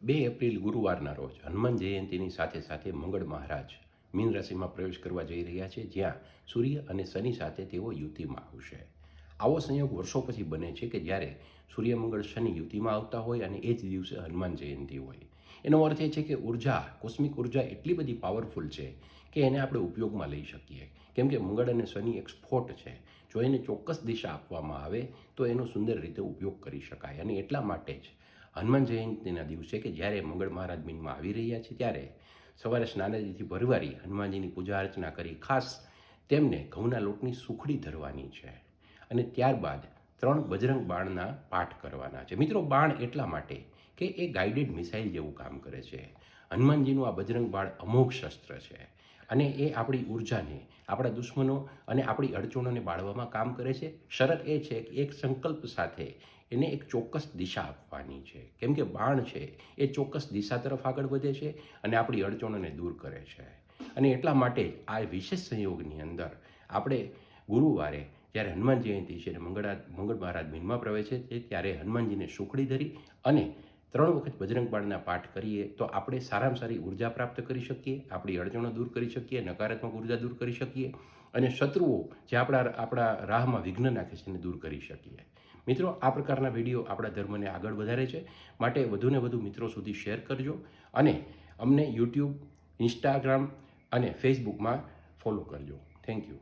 2 April ગુરુવારના રોજ હનુમાન જયંતીની સાથે સાથે મંગળ મહારાજ મીન રાશિમાં પ્રવેશ કરવા જઈ રહ્યા છે, જ્યાં સૂર્ય અને શનિ સાથે તેઓ યુતિમાં આવશે. આવો સંયોગ વર્ષો પછી બને છે કે જ્યારે સૂર્ય મંગળ શનિ યુતિમાં આવતા હોય અને એ જ દિવસે હનુમાન જયંતી હોય. એનો અર્થ એ છે કે કોસ્મિક ઉર્જા એટલી બધી પાવરફુલ છે કે એને આપણે ઉપયોગમાં લઈ શકીએ, કેમ કે મંગળ અને શનિ એક સ્ફોટ છે. જો એને ચોક્કસ દિશા આપવામાં આવે તો એનો સુંદર રીતે ઉપયોગ કરી શકાય. અને એટલા માટે જ હનુમાન જયંતીના દિવસે કે જ્યારે મંગળ મહારાજ મીનમાં આવી રહ્યા છે, ત્યારે સવારે સ્નાનાદિથી ભરવારી હનુમાનજીની પૂજા અર્ચના કરી ખાસ તેમને ઘઉંના લોટની સુખડી ધરવાની છે અને ત્યારબાદ 3 બજરંગ બાણના પાઠ કરવાના છે. મિત્રો, બાણ એટલા માટે કે એ ગાઈડેડ મિસાઇલ જેવું કામ કરે છે. હનુમાનજીનું આ બજરંગ બાણ અમોઘ શસ્ત્ર છે અને એ આપણી ઉર્જાને, આપણા દુશ્મનો અને આપણી અડચણોને બાળવામાં કામ કરે છે. શરત એ છે કે એક સંકલ્પ સાથે એને એક ચોક્કસ દિશા આપવાની છે, કેમ કે બાણ છે એ ચોક્કસ દિશા તરફ આગળ વધે છે અને આપણી અડચણોને દૂર કરે છે. અને એટલા માટે જ આ વિશેષ સંયોગની અંદર આપણે ગુરુવારે જ્યારે હનુમાન જયંતી છે અને મંગળ મહારાજ મીનમાં પ્રવેશે છે, ત્યારે હનુમાનજીને સુખડી ધરી અને 3 વખત બજરંગ બાણના પાઠ કરીએ તો આપણે સારામાં સારી ઉર્જા પ્રાપ્ત કરી શકીએ, આપણી અડચણો દૂર કરી શકીએ, નકારાત્મક ઉર્જા દૂર કરી શકીએ અને શત્રુઓ જે આપણા રાહમાં વિઘ્ન નાખે છે એને દૂર કરી શકીએ. મિત્રો, આ પ્રકારના વિડીયો આપણા ધર્મને આગળ વધારે છે, માટે વધુને વધુ મિત્રો સુધી શેર કરજો અને અમને યુટ્યુબ, ઇન્સ્ટાગ્રામ અને ફેસબુકમાં ફોલો કરજો. Thank you.